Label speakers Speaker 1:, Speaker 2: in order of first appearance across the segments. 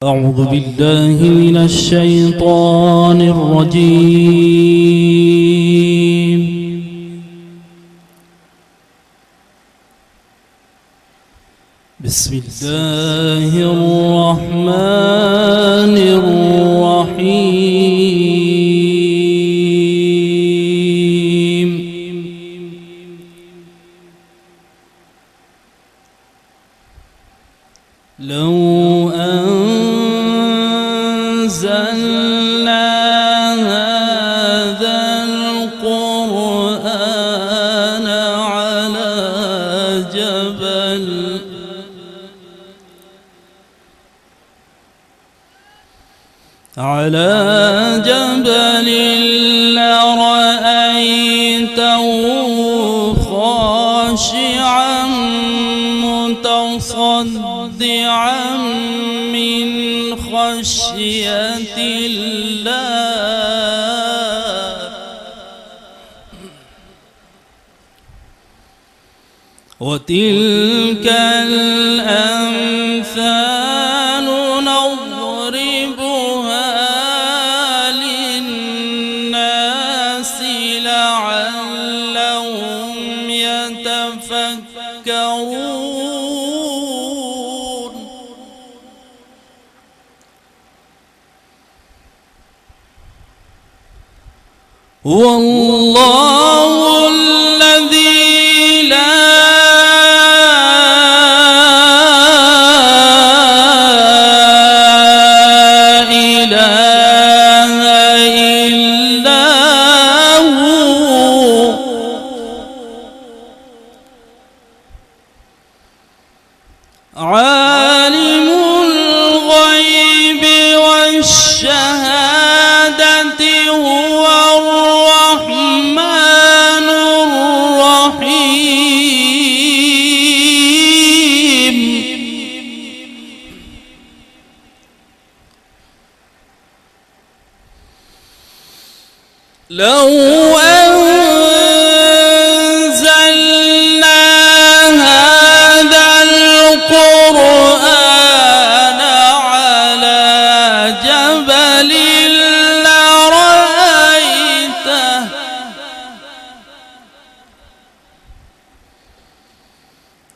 Speaker 1: أعوذ بالله من الشيطان الرجيم. بسم الله الرحمن الرحيم. لو أنزلنا هذا القرآن على جبل لرأيته خاشعا متصدعا من خشية الله. وتلك الأمثال نضربها للناس لعلهم يتفكرون. والله الذي لا إله إلا هو عالم الغيب والشهادة هو الرحمن الرحيم. لو أنزلنا هذا القرآن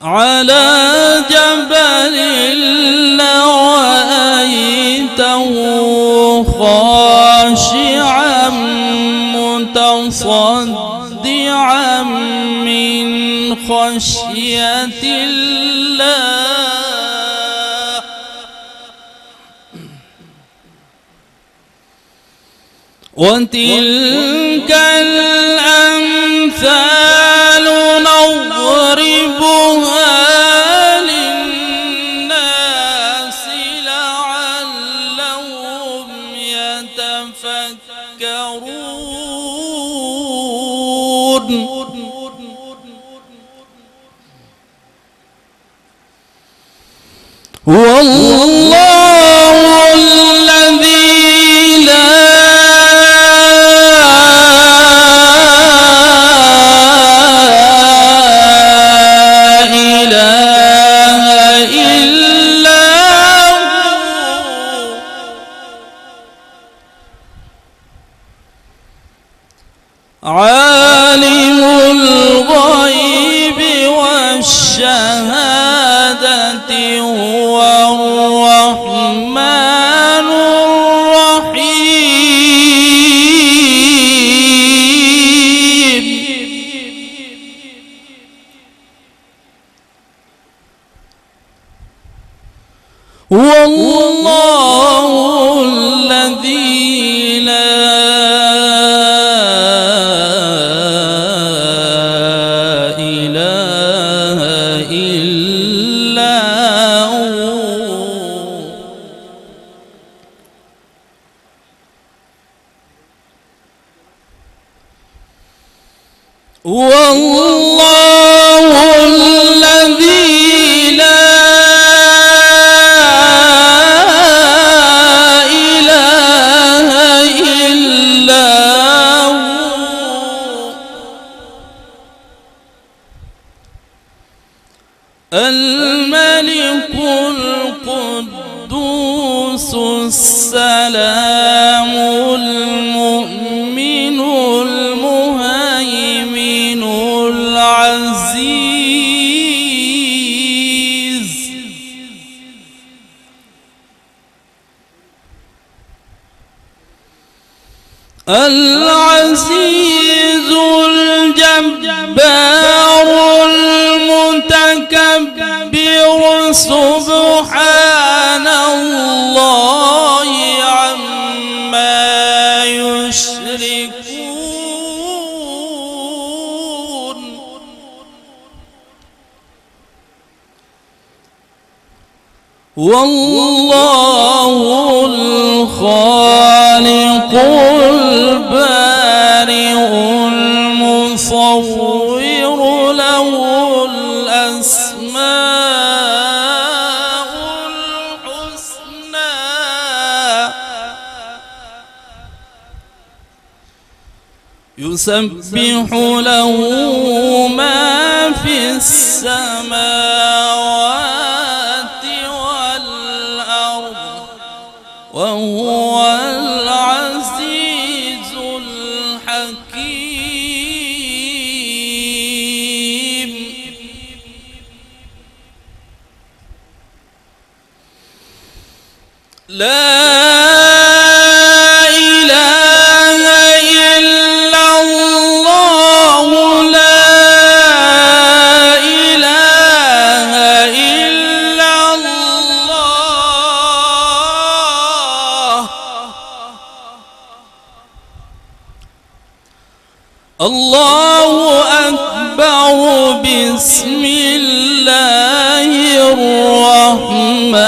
Speaker 1: على جبل لرأيته خاشعا متصدعا من خشية الله. وتلك الأمثال نضربها للناس لعلهم يتفكرون. والله الذي لا إله إلا هو عالم الغيب والشهادة هو الرحمن الرحيم. والله الذي لا إله إلا هو والله الذي لا إله إلا هو الملك القدوس السلام المؤمن المهيمن العزيز الجبار المتكبر سبحان الله عما يشركون والله الخالق البارئ المصور له الأسماء الحسنى يسبح له ما في السماوات والأرض وهو العزيز الحكيم لا الله أكبر بسم الله الرحمن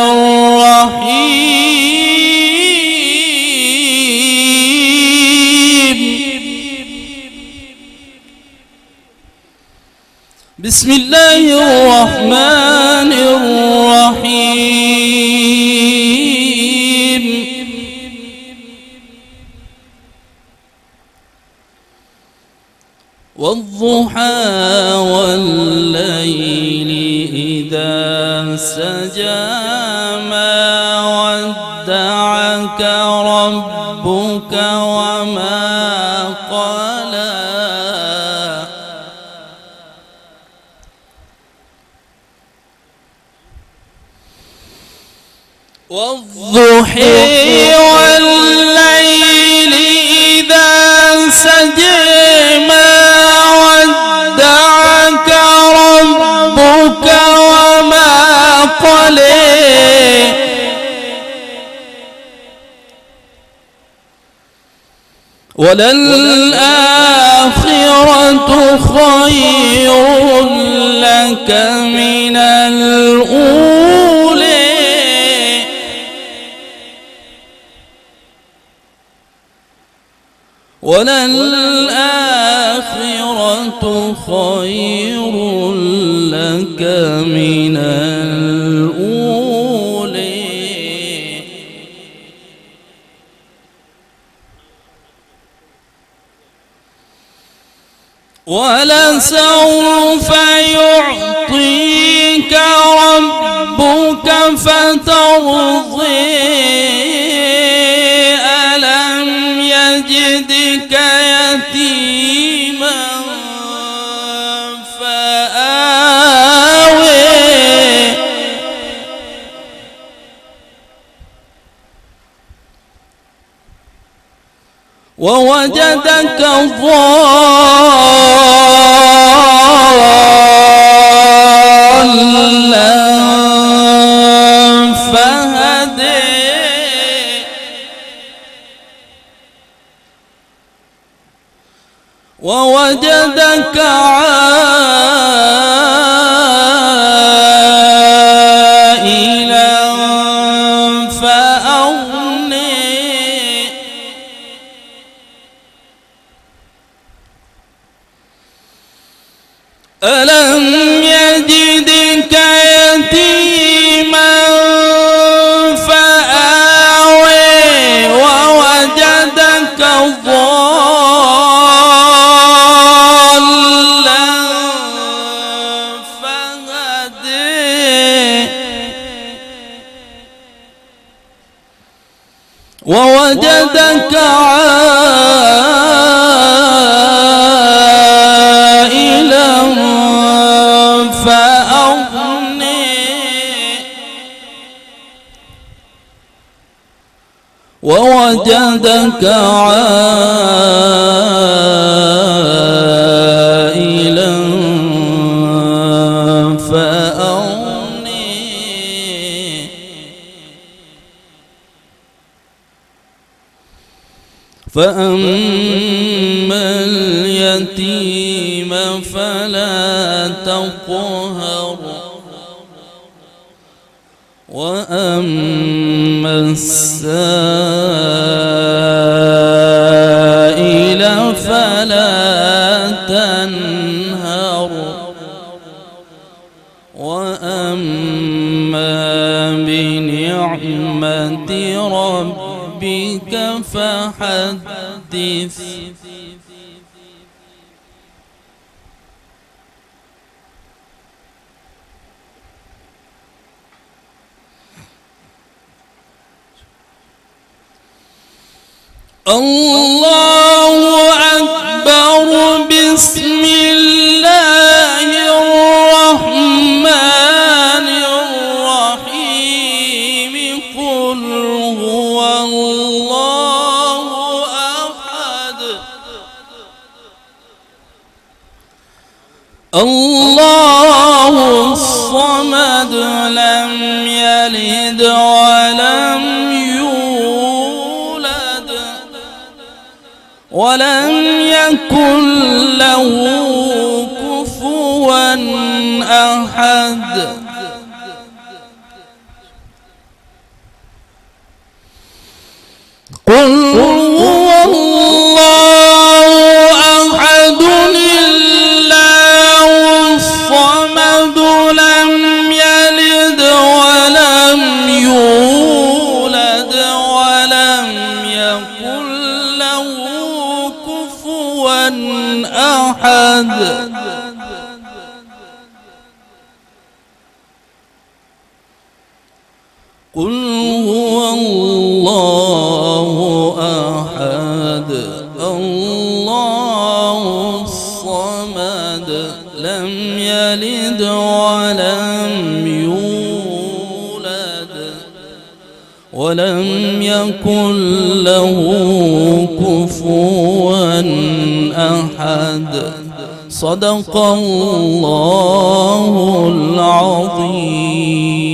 Speaker 1: الرحيم بسم الله الرحمن الرحيم والضحى والليل إذا سجى ما ودعك ربك وما قلى والضحى والليل إذا سجى وللآخرة خير لك من الأولى وللآخرة خير لك من الأولى ولسوف يعطيك ربك فترضي ألم يجدك يتيما فآوي ووجدك ضالا فهدي ووجدك عائلا فأغني ألم يجدك يتيما فآوي ووجدك ضالا ووجدك عائلا فأغنى ووجدك عائلا فأغنى فأما اليتيم فلا تقهر وأما السائل فلا تنهر وأما بنعمة ربك فحدث الله أكبر بسم الله الرحمن الرحيم قل هو الله أحد الله الصمد لم يلد ولم ولم يكن له كفوا أحد قل هو الله أحد الله الصمد لم يلد ولم يولد ولم يكن له أحد قل هو الله أحد الله الصمد لم يلد ولم يولد ولم يكن له كفوا أحد صدق الله العظيم.